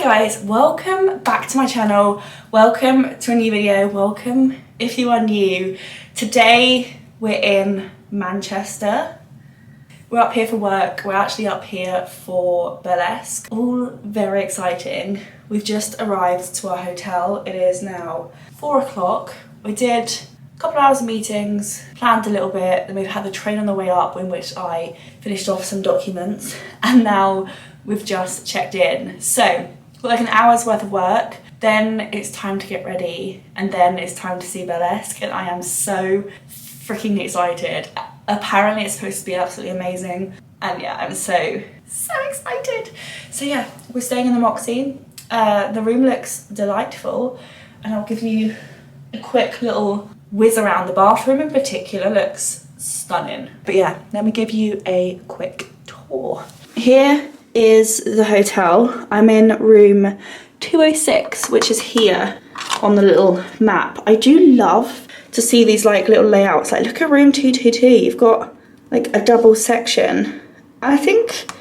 guys, welcome back to my channel. Welcome to a new video. Welcome if you are new. Today we're in Manchester. We're up here for work. We're actually up here for burlesque. All very exciting. We've just arrived to our hotel. It is now 4 o'clock. We did a couple of hours of meetings, planned a little bit, then we've had the train on the way up in which I finished off some documents, and now we've just checked in. So we've got like an hour's worth of work, then it's time to get ready, and then it's time to see burlesque, and I am so freaking excited. Apparently it's supposed to be absolutely amazing, and yeah, I'm so excited. So yeah, we're staying in the Moxie. The room looks delightful, and I'll give you a quick little whiz around. The bathroom in particular looks stunning. But yeah, let me give you a quick tour. Here is the hotel. I'm in room 206, which is here on the little map. I do love to see these like little layouts. Like look at room 222, you've got like a double section. I think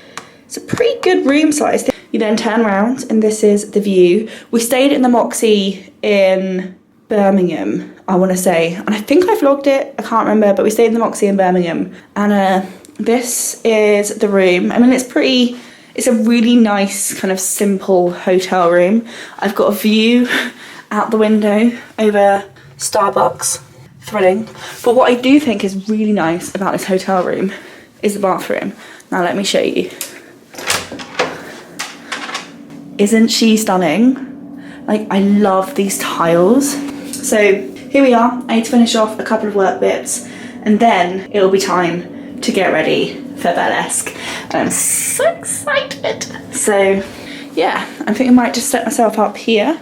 it's a pretty good room size. You then turn around and this is the view. We stayed in the Moxie in Birmingham, I want to say, and I think I vlogged it, I can't remember, but we stayed in the Moxie in Birmingham, and this is the room. I mean, it's a really nice kind of simple hotel room. I've got a view out the window over Starbucks, thrilling. But what I do think is really nice about this hotel room is the bathroom. Now let me show you. Isn't she stunning? Like, I love these tiles. So here we are. I need to finish off a couple of work bits, and then it'll be time to get ready for burlesque. And I'm so excited. So yeah, I think I might just set myself up here.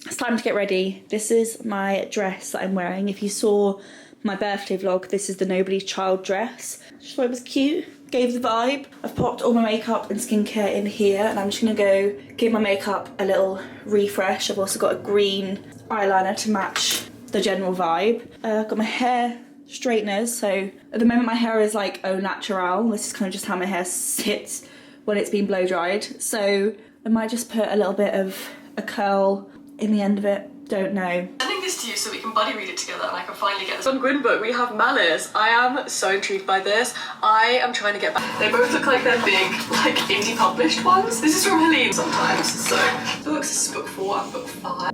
It's time to get ready. This is my dress that I'm wearing. If you saw my birthday vlog, this is the Nobody's Child dress. Just thought it was cute, gave the vibe. I've popped all my makeup and skincare in here, and I'm just gonna go give my makeup a little refresh. I've also got a green eyeliner to match the general vibe. I've got my hair straighteners, so at the moment my hair is like au natural. This is kind of just how my hair sits when it's been blow dried. So I might just put a little bit of a curl in the end of it. Don't know. Sending this to you so we can buddy read it together, and I can finally get this. On Gwyn book we have Malice. I am so intrigued by this. I am trying to get back. They both look like they're big, like indie published ones. This is from Helene sometimes, so the books this is book 4 and book 5.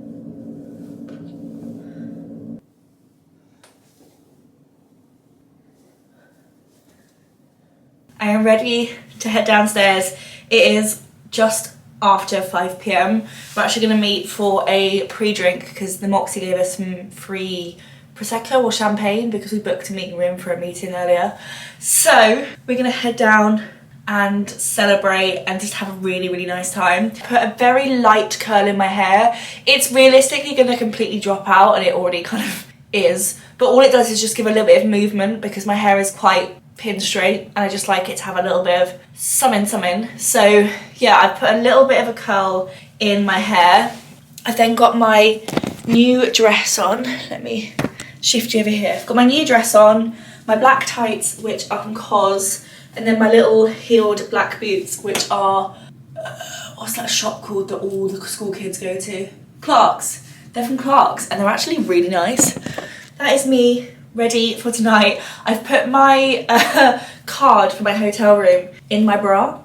I am ready to head downstairs. It is just after 5 PM. We're actually going to meet for a pre-drink because the Moxie gave us some free Prosecco or champagne because we booked a meeting room for a meeting earlier. So we're going to head down and celebrate and just have a really nice time. Put a very light curl in my hair. It's realistically going to completely drop out, and it already kind of is, but all it does is just give a little bit of movement because my hair is quite pin straight, and I just like it to have a little bit of something. So yeah, I've put a little bit of a curl in my hair. I've then got my new dress on. Let me shift you over here. I've got my new dress on, my black tights, which are from COS, and then my little heeled black boots, which are what's that shop called that all the school kids go to? Clark's. They're from Clark's, and they're actually really nice. That is me ready for tonight. I've put my card for my hotel room in my bra.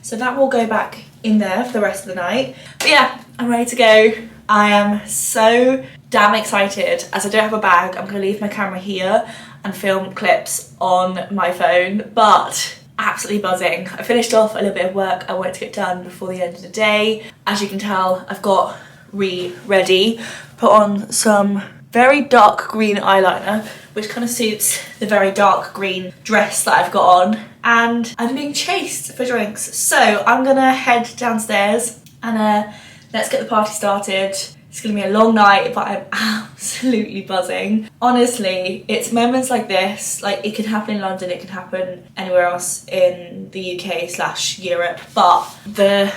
So that will go back in there for the rest of the night. But yeah, I'm ready to go. I am so damn excited. As I don't have a bag, I'm gonna leave my camera here and film clips on my phone, but absolutely buzzing. I finished off a little bit of work I wanted to get done before the end of the day. As you can tell, I've got ready, put on some very dark green eyeliner, which kind of suits the very dark green dress that I've got on, and I'm being chased for drinks. So I'm gonna head downstairs and let's get the party started. It's gonna be a long night, but I'm absolutely buzzing. Honestly, it's moments like this, like it could happen in London, it could happen anywhere else in the UK/Europe, but the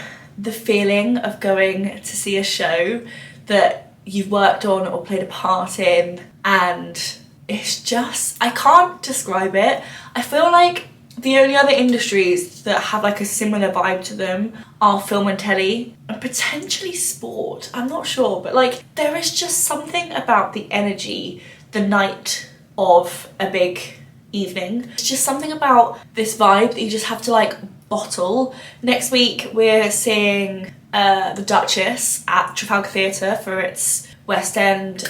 feeling of going to see a show that you've worked on or played a part in and it's just, I can't describe it. I feel like the only other industries that have like a similar vibe to them are film and telly and potentially sport. I'm not sure, but like there is just something about the energy the night of a big evening. It's just something about this vibe that you just have to like bottle. Next week we're seeing The Duchess at Trafalgar Theatre for its West End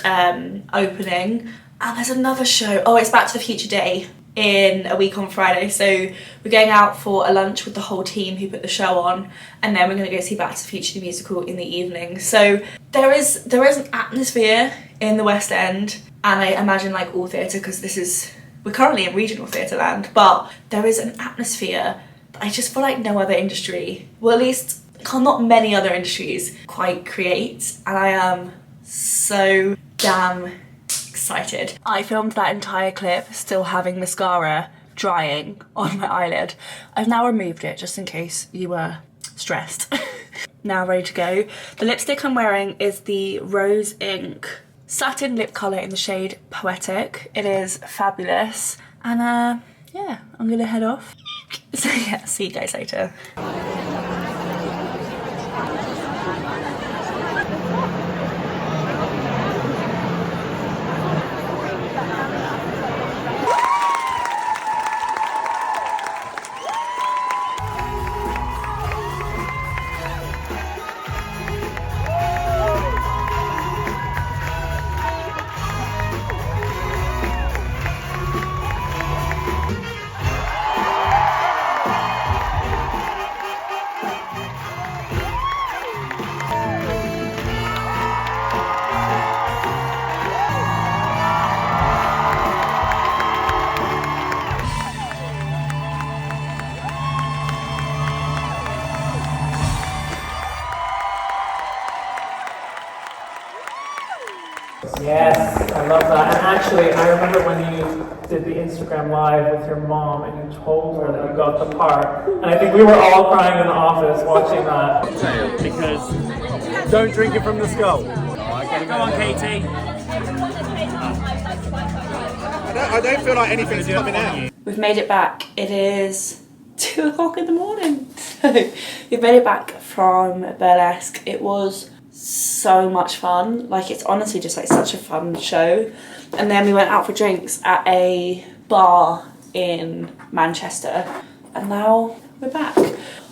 opening. And there's another show, oh, it's Back to the Future Day in a week on Friday, so we're going out for a lunch with the whole team who put the show on, and then we're going to go see Back to the Future the musical in the evening. So there is an atmosphere in the West End, and I imagine like all theatre, because we're currently in regional theatre land, but there is an atmosphere that I just feel like no other industry, well at least not many other industries quite create, and I am so damn excited. I filmed that entire clip still having mascara drying on my eyelid. I've now removed it just in case you were stressed. Now ready to go. The lipstick I'm wearing is the Rose Ink satin lip colour in the shade Poetic. It is fabulous, and yeah, I'm gonna head off. So yeah, see you guys later. Yes, I love that. And actually, I remember when you did the Instagram Live with your mom and you told her that you got the part. And I think we were all crying in the office watching that. Because don't drink it from the skull. Come on, Katie. I don't feel like anything's coming out. We've made it back. It is 2 o'clock in the morning. So we've made it back from Burlesque. It was so much fun. Like, it's honestly just like such a fun show. And then we went out for drinks at a bar in Manchester, and now we're back.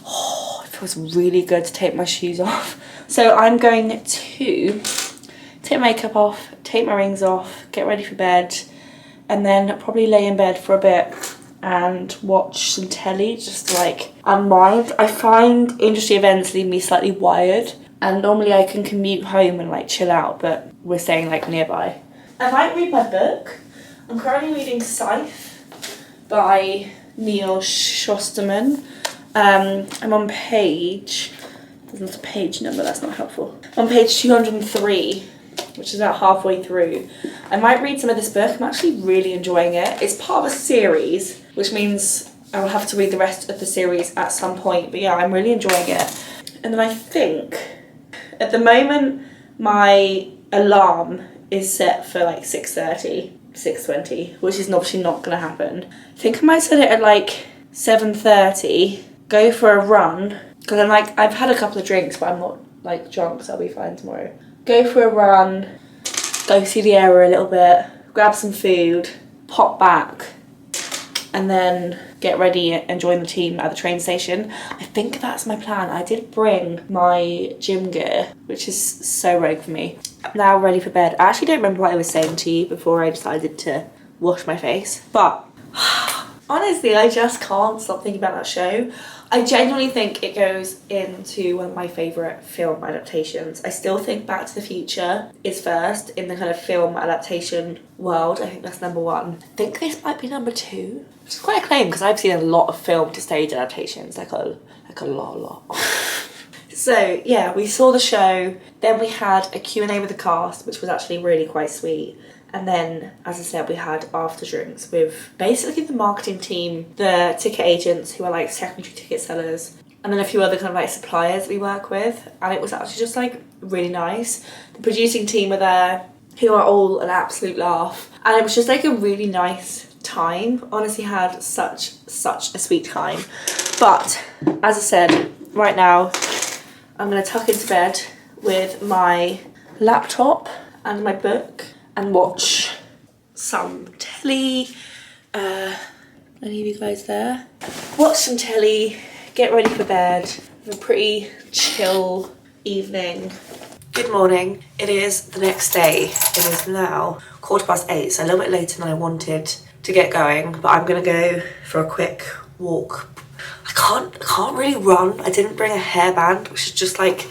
Oh, it feels really good to take my shoes off. So I'm going to take my makeup off, take my rings off, get ready for bed, and then probably lay in bed for a bit and watch some telly just to like unwind. I find industry events leave me slightly wired, and normally I can commute home and like chill out, but we're staying like nearby. I might read my book. I'm currently reading Scythe by Neil Shusterman. I'm on page, there's not a page number, that's not helpful. I'm on page 203, which is about halfway through. I might read some of this book. I'm actually really enjoying it. It's part of a series, which means I will have to read the rest of the series at some point, but yeah, I'm really enjoying it. And then I think, at the moment, my alarm is set for like 6:30, 6:20, which is obviously not going to happen. I think I might set it at like 7:30, go for a run, because I'm like, I've had a couple of drinks, but I'm not like drunk, so I'll be fine tomorrow. Go for a run, go see the area a little bit, grab some food, pop back, and then get ready and join the team at the train station. I think that's my plan. I did bring my gym gear, which is so rogue for me. I'm now ready for bed. I actually don't remember what I was saying to you before I decided to wash my face, but honestly, I just can't stop thinking about that show. I genuinely think it goes into one of my favourite film adaptations. I still think Back to the Future is first in the kind of film adaptation world. I think that's number one. I think this might be number two, which is quite a claim because I've seen a lot of film to stage adaptations, like a lot. So yeah, we saw the show, then we had a Q&A with the cast, which was actually really quite sweet. And then, as I said, we had after drinks with basically the marketing team, the ticket agents who are like secondary ticket sellers, and then a few other kind of like suppliers we work with. And it was actually just like really nice. The producing team were there, who are all an absolute laugh. And it was just like a really nice time. Honestly had such a sweet time. But as I said, right now I'm gonna tuck into bed with my laptop and my book and watch some telly. Any of you guys there? Watch some telly, get ready for bed. A pretty chill evening. Good morning. It is the next day. It is now 8:15, so a little bit later than I wanted to get going, but I'm gonna go for a quick walk. I can't really run. I didn't bring a hairband, which is just like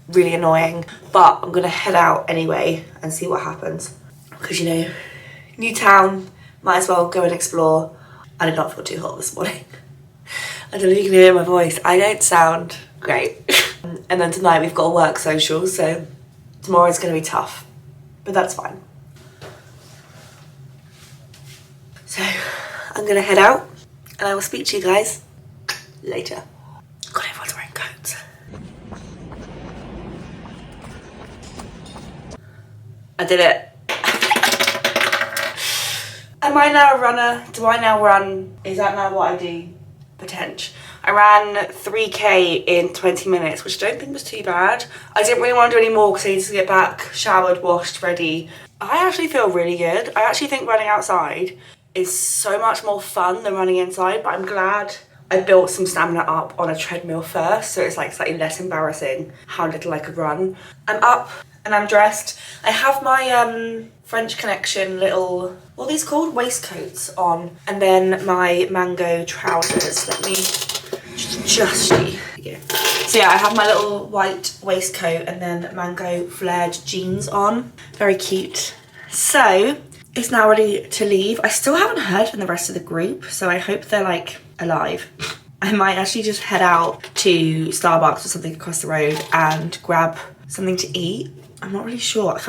really annoying, but I'm gonna head out anyway and see what happens. Because, you know, new town, might as well go and explore. I did not feel too hot this morning. I don't know if you can hear my voice. I don't sound great. And then tonight we've got a work social, so tomorrow's gonna be tough, but that's fine. So I'm gonna head out and I will speak to you guys later. God, everyone's wearing coats. I did it. Am I now a runner? Do I now run? Is that now what I do? Potential. I ran 3k in 20 minutes, which I don't think was too bad. I didn't really want to do any more because I needed to get back, showered, washed, ready. I actually feel really good. I actually think running outside is so much more fun than running inside, but I'm glad I built some stamina up on a treadmill first, so it's like slightly less embarrassing how little I could run. I'm up and I'm dressed. I have my French Connection little, what are these called? Waistcoats on, and then my mango trousers. Let me just see. Yeah. So yeah, I have my little white waistcoat and then mango flared jeans on. Very cute. So it's now ready to leave. I still haven't heard from the rest of the group, so I hope they're like alive. I might actually just head out to Starbucks or something across the road and grab something to eat. I'm not really sure. Like,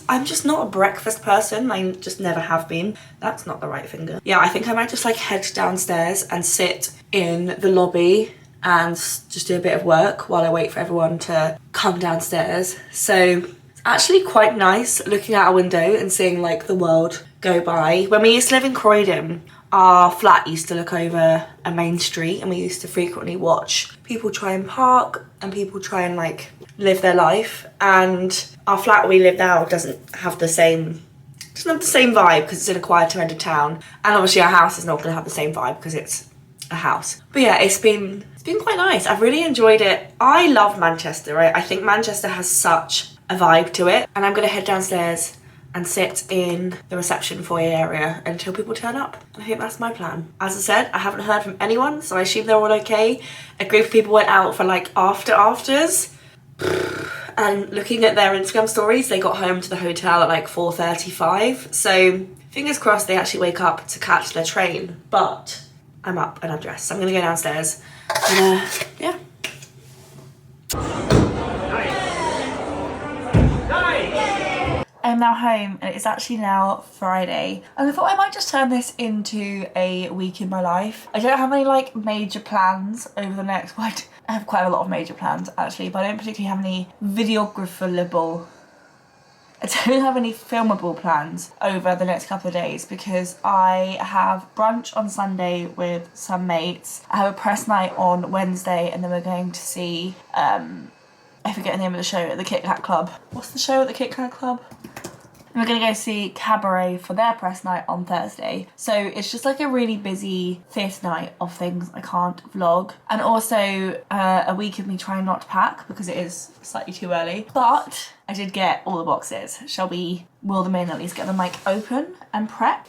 I'm just not a breakfast person. I just never have been. That's not the right finger. Yeah, I think I might just like head downstairs and sit in the lobby and just do a bit of work while I wait for everyone to come downstairs. So it's actually quite nice looking out a window and seeing like the world go by. When we used to live in Croydon, our flat used to look over a main street and we used to frequently watch people try and park and people try and like live their life, and our flat we live now doesn't have the same vibe because it's in a quieter end of town, and obviously our house is not going to have the same vibe because it's a house. But yeah, it's been quite nice. I've really enjoyed it. I love Manchester, right? I think Manchester has such a vibe to it, and I'm going to head downstairs and sit in the reception foyer area until people turn up. And I think that's my plan. As I said, I haven't heard from anyone, so I assume they're all okay. A group of people went out for like afters. And looking at their Instagram stories, they got home to the hotel at like 4:35. So fingers crossed they actually wake up to catch their train. But I'm up and I'm dressed. So I'm gonna go downstairs and yeah. I'm now home and it's actually now Friday, and I thought I might just turn this into a week in my life. I don't have any like major plans over the next, I have quite a lot of major plans actually, but I don't particularly have any I don't have any filmable plans over the next couple of days because I have brunch on Sunday with some mates. I have a press night on Wednesday, and then we're going to see I forget the name of the show at the Kit Kat Club. What's the show at the Kit Kat Club? And we're gonna go see Cabaret for their press night on Thursday. So it's just like a really busy fifth night of things I can't vlog. And also a week of me trying not to pack because it is slightly too early. But I did get all the boxes. Shall we wheel them in, at least get them like open and prep?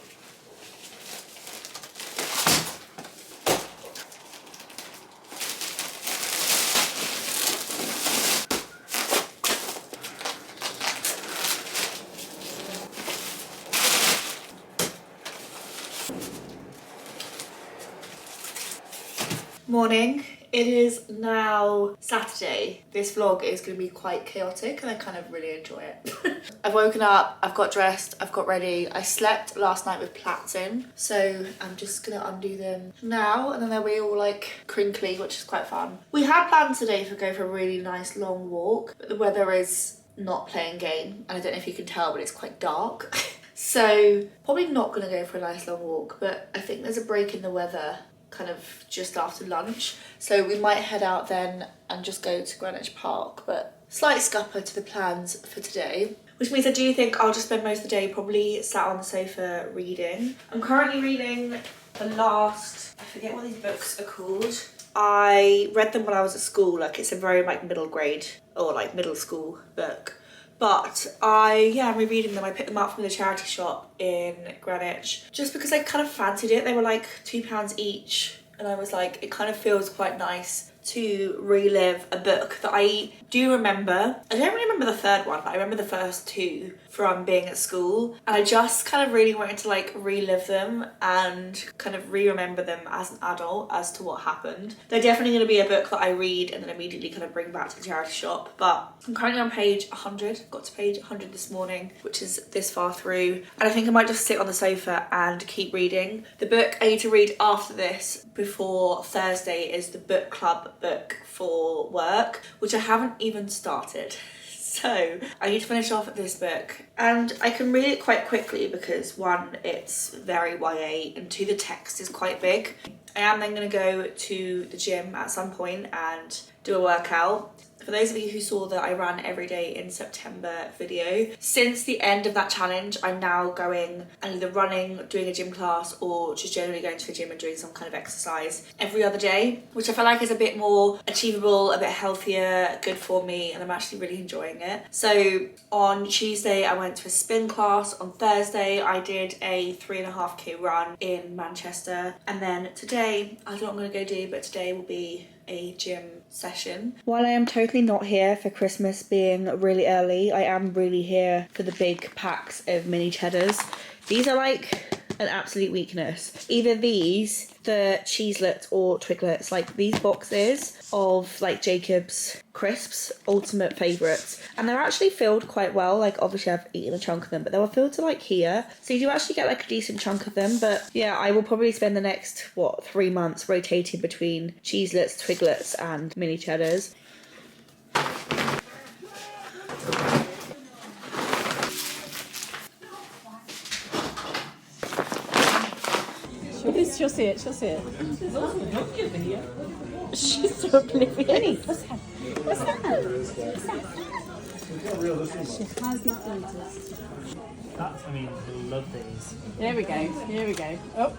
Morning. It is now Saturday. This vlog is going to be quite chaotic and I kind of really enjoy it. I've woken up, I've got dressed, I've got ready. I slept last night with plaits in, so I'm just going to undo them now, and then they'll be all like crinkly, which is quite fun. We had planned today to go for a really nice long walk, but the weather is not playing game, and I don't know if you can tell, but it's quite dark. So probably not gonna go for a nice long walk, but I think there's a break in the weather kind of just after lunch, so we might head out then and just go to Greenwich Park, but slight scupper to the plans for today, which means I do think I'll just spend most of the day probably sat on the sofa reading. I'm currently reading the last, I forget what these books are called. I read them when I was at school, like it's a very like middle grade or like middle school book. But I'm rereading them. I picked them up from the charity shop in Greenwich just because I kind of fancied it. They were like £2 each, and I was like, it kind of feels quite nice to relive a book that I do remember. I don't really remember the third one, but I remember the first two from being at school, and I just kind of really wanted to like relive them and kind of re-remember them as an adult as to what happened. They're definitely going to be a book that I read and then immediately kind of bring back to the charity shop, but I'm currently on page 100, got to page 100 this morning, which is this far through, and I think I might just sit on the sofa and keep reading. The book I need to read after this before Thursday is the book club book for work, which I haven't even started. So I need to finish off this book, and I can read it quite quickly because one, it's very YA, and two, the text is quite big. I am then going to go to the gym at some point and do a workout. For those of you who saw that I ran every day in September video, since the end of that challenge, I'm now going and either running, doing a gym class, or just generally going to the gym and doing some kind of exercise every other day, which I feel like is a bit more achievable, a bit healthier, good for me, and I'm actually really enjoying it. So on Tuesday, I went to a spin class. On Thursday, I did a 3.5k run in Manchester. And then today, I don't know what I'm gonna go do, but today will be a gym session. While I am totally not here for Christmas being really early, I am really here for the big packs of mini cheddars. These are like an absolute weakness. Either these, the cheeselets or twiglets, like these boxes of like Jacob's crisps, ultimate favourites, and they're actually filled quite well. Like obviously I've eaten a chunk of them, but they were filled to like here, so you do actually get like a decent chunk of them. But yeah, I will probably spend the next 3 months rotating between cheeselets, twiglets and mini cheddars. She'll see it, she'll see it. She's so oblivious. What's that? She has not noticed. That's, I mean, I love these. Here we go, here we go. Oh,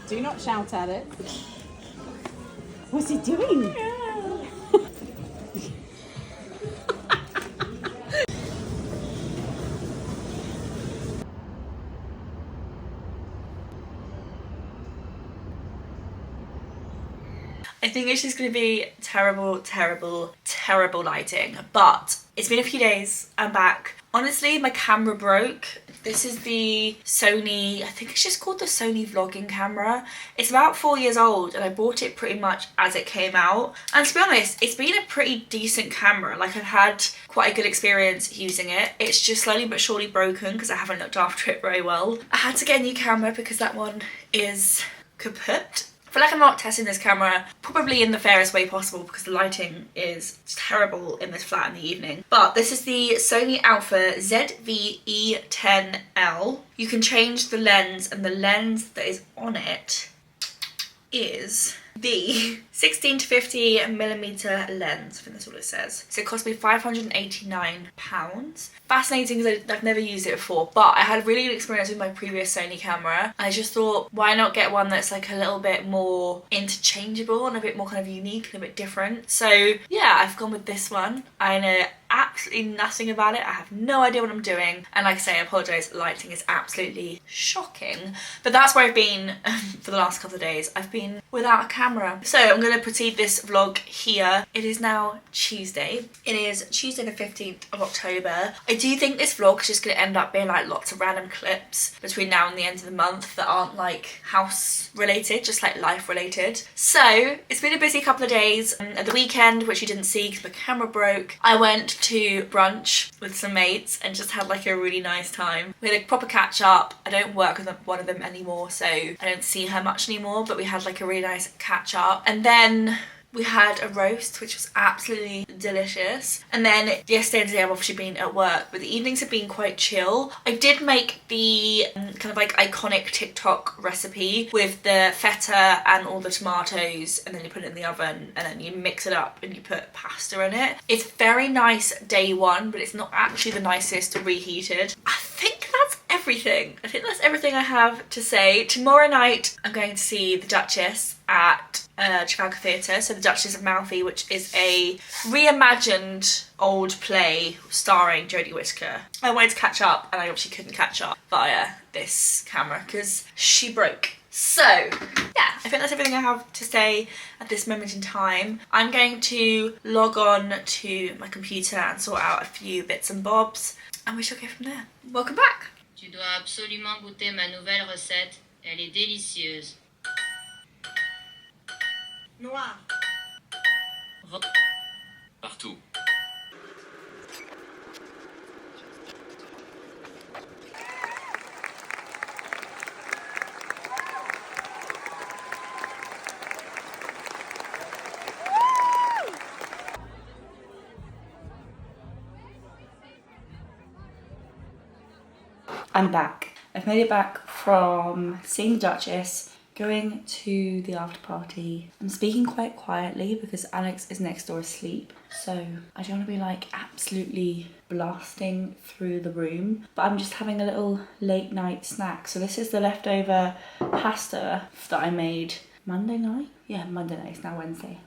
do not shout at it. What's he doing? I think it's just going to be terrible, terrible, terrible lighting, but it's been a few days, I'm back. Honestly, my camera broke. This is the Sony, I think it's just called the Sony vlogging camera. It's about 4 years old, and I bought it pretty much as it came out. And to be honest, it's been a pretty decent camera. Like I've had quite a good experience using it. It's just slowly but surely broken because I haven't looked after it very well. I had to get a new camera because that one is kaput. I feel like I'm not testing this camera probably in the fairest way possible because the lighting is terrible in this flat in the evening. But this is the Sony Alpha ZV-E10L. You can change the lens, and the lens that is on it is the 16 to 50 millimeter lens. I think that's what it says. So it cost me £589. Fascinating because I've never used it before, but I had a really good experience with my previous Sony camera. I just thought, why not get one that's like a little bit more interchangeable and a bit more kind of unique and a bit different. So yeah, I've gone with this one. I know absolutely nothing about it. I have no idea what I'm doing, and like I say, I apologise, lighting is absolutely shocking, but that's where I've been for the last couple of days. I've been without a camera. So I'm going to proceed this vlog here. It is now Tuesday. It is Tuesday the 15th of October. I do think this vlog is just going to end up being like lots of random clips between now and the end of the month that aren't like house related, just like life related. So it's been a busy couple of days. At the weekend, which you didn't see because my camera broke, I went to brunch with some mates and just had like a really nice time. We had a proper catch up. I don't work with one of them anymore, so I don't see her much anymore, but we had like a really nice catch up. And then We had a roast, which was absolutely delicious. And then yesterday and today I've obviously been at work, but the evenings have been quite chill. I did make the kind of like iconic TikTok recipe with the feta and all the tomatoes, and then you put it in the oven and then you mix it up and you put pasta in it. It's very nice day one, but it's not actually the nicest reheated. I think that's everything. I think that's everything I have to say. Tomorrow night I'm going to see the Duchess at Trafalgar Theatre, so the Duchess of Malfi, which is a reimagined old play starring Jodie Whittaker. I wanted to catch up and I obviously couldn't catch up via this camera because she broke. So yeah, I think that's everything I have to say at this moment in time. I'm going to log on to my computer and sort out a few bits and bobs, and we shall go from there. Welcome back. Tu dois absolument goûter ma nouvelle recette. Elle est délicieuse. Noir. Partout. I'm back. I've made it back from seeing the Duchess, going to the after party. I'm speaking quite quietly because Alex is next door asleep, so I don't want to be like absolutely blasting through the room, but I'm just having a little late night snack. So this is the leftover pasta that I made Monday night? Yeah, Monday night, it's now Wednesday.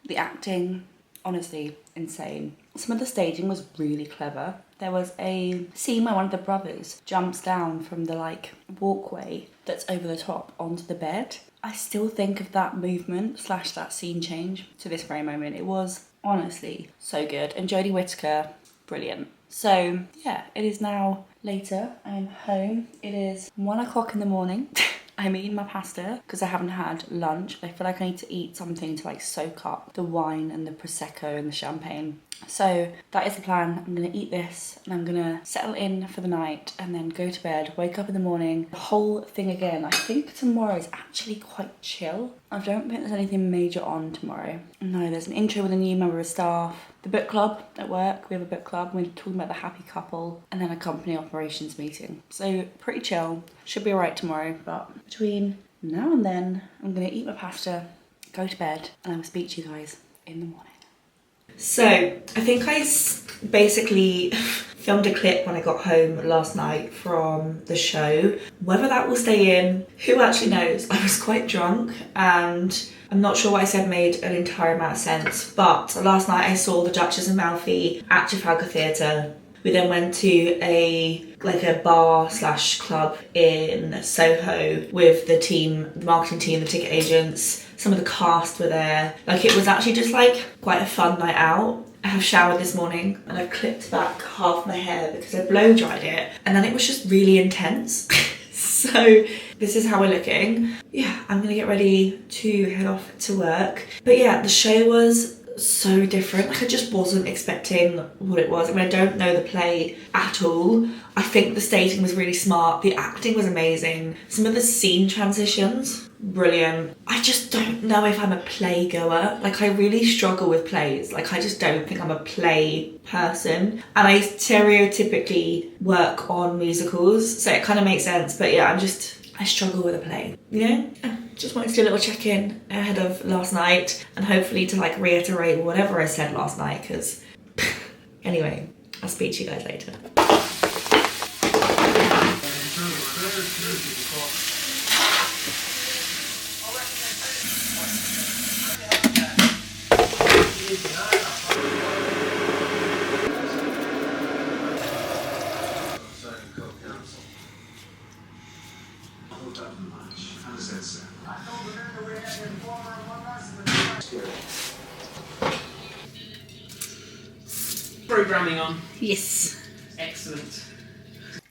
The acting, honestly, insane. Some of the staging was really clever. There was a scene where one of the brothers jumps down from the like walkway that's over the top onto the bed. I still think of that movement / that scene change to this very moment. It was honestly so good. And Jodie Whittaker, brilliant. So yeah, it is now later. I'm home. It is 1 o'clock in the morning. I'm eating my pasta because I haven't had lunch. I feel like I need to eat something to like soak up the wine and the Prosecco and the champagne. So that is the plan. I'm gonna eat this and I'm gonna settle in for the night and then go to bed, wake up in the morning, the whole thing again. I think tomorrow is actually quite chill. I don't think there's anything major on tomorrow. No, there's an intro with a new member of staff, the book club at work, we have a book club, we're talking about the happy couple, and then a company operations meeting. So pretty chill, should be alright tomorrow, but between now and then, I'm gonna eat my pasta, go to bed, and I will speak to you guys in the morning. So, I think I basically filmed a clip when I got home last night from the show. Whether that will stay in, who actually knows? I was quite drunk and I'm not sure what I said made an entire amount of sense, but last night I saw the Duchess of Malfi at Trafalgar Theatre. We then went to a bar / club in Soho with the team, the marketing team, the ticket agents. Some of the cast were there. Like, it was actually just like quite a fun night out. I have showered this morning and I've clipped back half my hair because I blow dried it, and then it was just really intense. So this is how we're looking. Yeah, I'm gonna get ready to head off to work. But yeah, the show was so different. Like, I just wasn't expecting what it was. I mean, I don't know the play at all. I think the staging was really smart. The acting was amazing. Some of the scene transitions, brilliant. I just don't know if I'm a play goer. Like, I really struggle with plays. Like, I just don't think I'm a play person. And I stereotypically work on musicals, so it kind of makes sense. But yeah, I struggle with a play, you know? Just wanted to do a little check-in ahead of last night and hopefully to like reiterate whatever I said last night, because anyway, I'll speak to you guys later. Programming on. Yes. Excellent.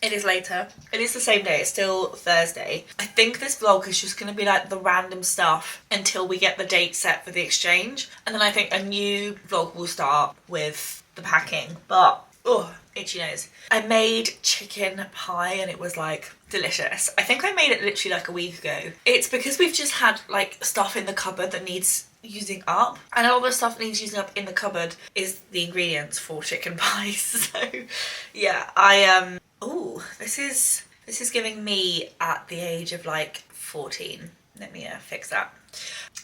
It is later. It is the same day. It's still Thursday. I think this vlog is just going to be like the random stuff until we get the date set for the exchange. And then I think a new vlog will start with the packing. But, oh, itchy nose. I made chicken pie and it was like delicious. I think I made it literally like a week ago. It's because we've just had like stuff in the cupboard that needs using up, and a lot of the stuff that needs using up in the cupboard is the ingredients for chicken pies. So yeah, this is giving me at the age of like 14. Let me fix that.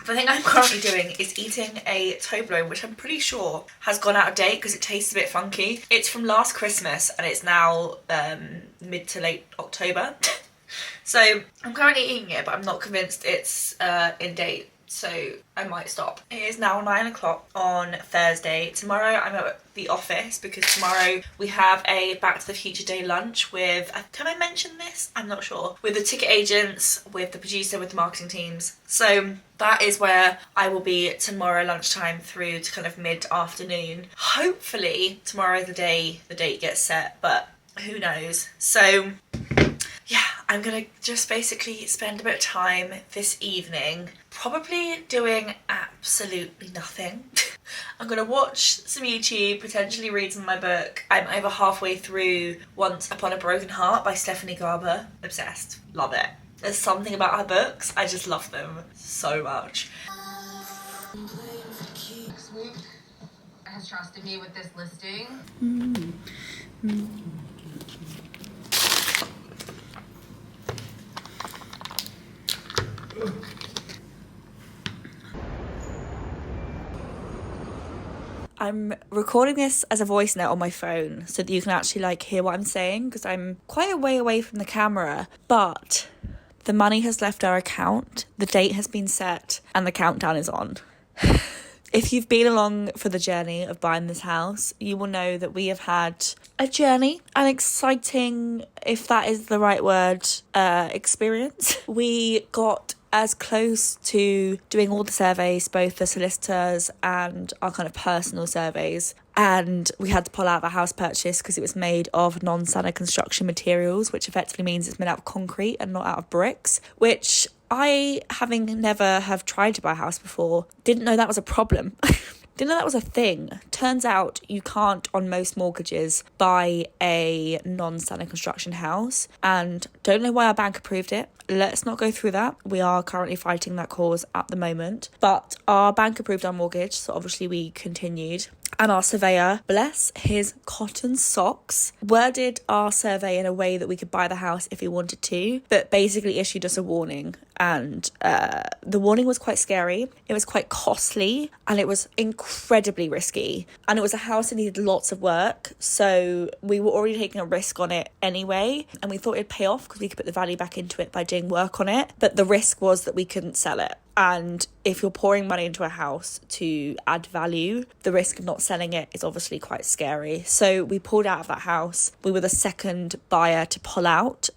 The thing I'm currently doing is eating a Toblerone, which I'm pretty sure has gone out of date because it tastes a bit funky. It's from last Christmas and it's now mid to late October. So I'm currently eating it, but I'm not convinced it's in date. So I might stop. It is now 9 o'clock on Thursday. Tomorrow I'm at the office because tomorrow we have a Back to the Future Day lunch with, can I mention this? I'm not sure. With the ticket agents, with the producer, with the marketing teams. So that is where I will be tomorrow lunchtime through to kind of mid-afternoon. Hopefully tomorrow the date gets set, but who knows. So yeah, I'm gonna just basically spend a bit of time this evening probably doing absolutely nothing. I'm gonna watch some YouTube, potentially read some of my book. I'm over halfway through Once Upon a Broken Heart by Stephanie Garber. Obsessed. Love it. There's something about her books, I just love them so much. Swoop has trusted me with this listing. I'm recording this as a voice note on my phone so that you can actually like hear what I'm saying because I'm quite a way away from the camera, but the money has left our account, the date has been set, and the countdown is on. If you've been along for the journey of buying this house, you will know that we have had a journey, an exciting, if that is the right word, experience. We got as close to doing all the surveys, both the solicitors and our kind of personal surveys. And we had to pull out the house purchase because it was made of non-standard construction materials, which effectively means it's made out of concrete and not out of bricks, which I, having never have tried to buy a house before, didn't know that was a problem. Didn't know that was a thing. Turns out you can't, on most mortgages, buy a non-standard construction house, and don't know why our bank approved it. Let's not go through that. We are currently fighting that cause at the moment, but our bank approved our mortgage, so obviously we continued. And our surveyor, bless his cotton socks, worded our survey in a way that we could buy the house if we wanted to, but basically issued us a warning. And the warning was quite scary. It was quite costly and it was incredibly risky. And it was a house that needed lots of work. So we were already taking a risk on it anyway. And we thought it'd pay off because we could put the value back into it by doing work on it. But the risk was that we couldn't sell it. And if you're pouring money into a house to add value, the risk of not selling it is obviously quite scary. So we pulled out of that house. We were the second buyer to pull out.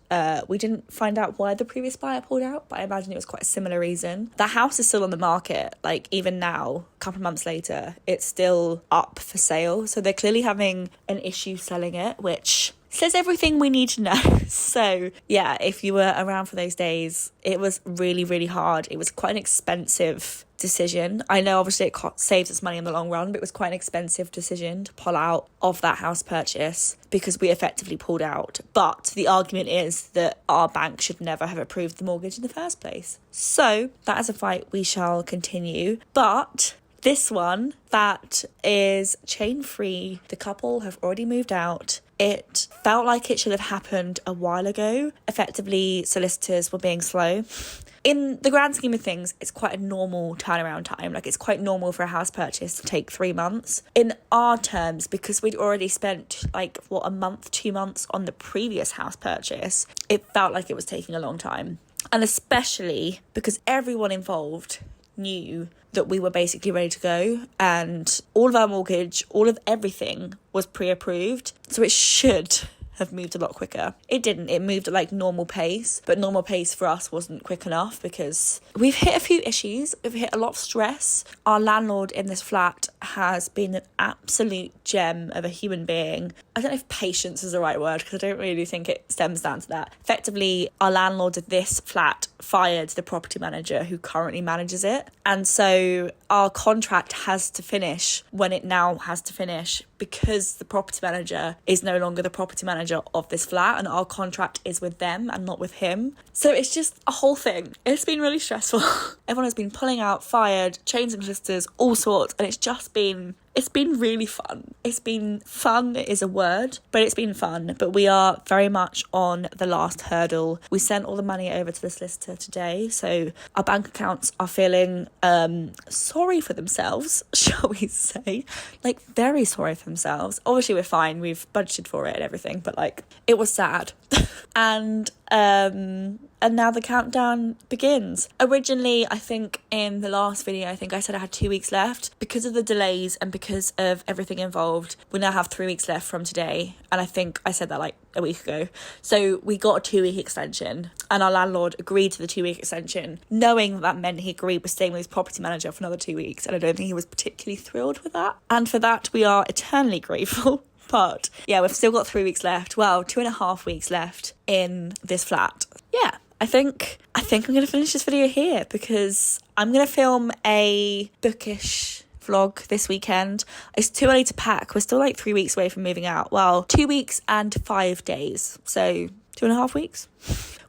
We didn't find out why the previous buyer pulled out, but I imagine it was quite a similar reason. The house is still on the market. Like even now, a couple of months later, it's still up for sale. So they're clearly having an issue selling it, which says everything we need to know. So yeah, if you were around for those days, it was really, really hard. It was quite an expensive decision. I know obviously it saves us money in the long run, but it was quite an expensive decision to pull out of that house purchase because we effectively pulled out. But the argument is that our bank should never have approved the mortgage in the first place. So that is a fight we shall continue. But this one, that is chain-free. The couple have already moved out. It felt like it should have happened a while ago. Effectively, solicitors were being slow. In the grand scheme of things, it's quite a normal turnaround time. Like, it's quite normal for a house purchase to take 3 months. In our terms, because we'd already spent, a month, 2 months on the previous house purchase, it felt like it was taking a long time. And especially because everyone involved knew that we were basically ready to go and all of our mortgage, all of everything was pre-approved. So it should have moved a lot quicker. It didn't. It moved at normal pace, but normal pace for us wasn't quick enough because we've hit a few issues. We've hit a lot of stress. Our landlord in this flat has been an absolute gem of a human being. I don't know if patience is the right word because I don't really think it stems down to that. Effectively, our landlord of this flat fired the property manager who currently manages it. And so our contract has to finish when it now has to finish because the property manager is no longer the property manager of this flat and our contract is with them and not with him. So it's just a whole thing. It's been really stressful. Everyone has been pulling out, fired, changing solicitors, all sorts, and it's been really fun. It's been fun is a word, but it's been fun. But we are very much on the last hurdle. We sent all the money over to the solicitor today, so our bank accounts are feeling sorry for themselves, shall we say. Like, very sorry for themselves. Obviously, we're fine. We've budgeted for it and everything, but like, it was sad. And now the countdown begins. Originally, I think in the last video, I think I said I had 2 weeks left. Because of the delays and because of everything involved, we now have 3 weeks left from today. And I think I said that like a week ago. So we got a 2-week extension and our landlord agreed to the 2-week extension, knowing that meant he agreed with staying with his property manager for another 2 weeks. And I don't think he was particularly thrilled with that. And for that, we are eternally grateful. But yeah, we've still got 3 weeks left. Well, 2.5 weeks left in this flat. Yeah, I think I'm going to finish this video here because I'm going to film a bookish vlog this weekend. It's too early to pack. We're still like 3 weeks away from moving out. Well, 2 weeks and 5 days. So 2.5 weeks.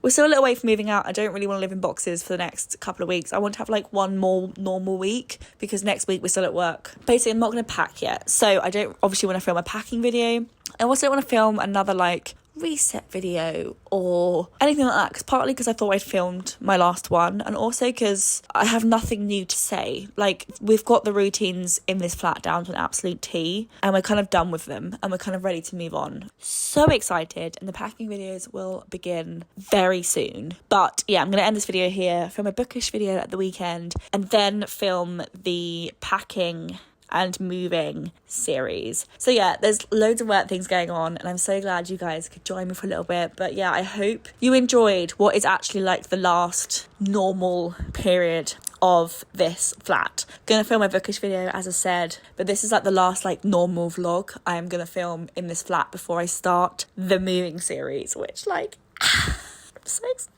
We're still a little way from moving out. I don't really want to live in boxes for the next couple of weeks. I want to have like one more normal week because next week we're still at work. Basically, I'm not going to pack yet. So I don't obviously want to film a packing video. I also don't want to film another like reset video or anything like that, because partly because I thought I'd filmed my last one, and also because I have nothing new to say. Like, we've got the routines in this flat down to an absolute T, and we're kind of done with them and we're kind of ready to move on. So excited, and the packing videos will begin very soon. But yeah, I'm gonna end this video here, film a bookish video at the weekend, and then film the packing and moving series. So yeah, there's loads of work things going on, and I'm so glad you guys could join me for a little bit. But yeah, I hope you enjoyed what is actually like the last normal period of this flat. Gonna film my bookish video, as I said, but this is like the last like normal vlog I am gonna film in this flat before I start the moving series, which like I'm so excited.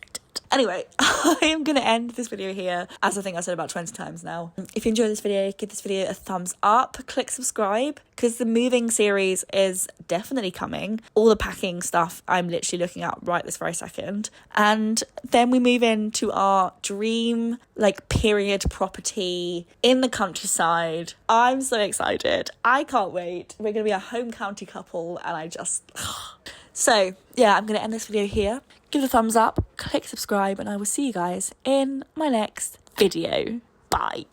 Anyway, I am going to end this video here, as I think I said about 20 times now. If you enjoyed this video, give this video a thumbs up, click subscribe, because the moving series is definitely coming. All the packing stuff I'm literally looking at right this very second. And then we move into our dream, like, period property in the countryside. I'm so excited. I can't wait. We're going to be a home county couple, and I just... So, yeah, I'm going to end this video here. Give it a thumbs up, click subscribe, and I will see you guys in my next video. Bye.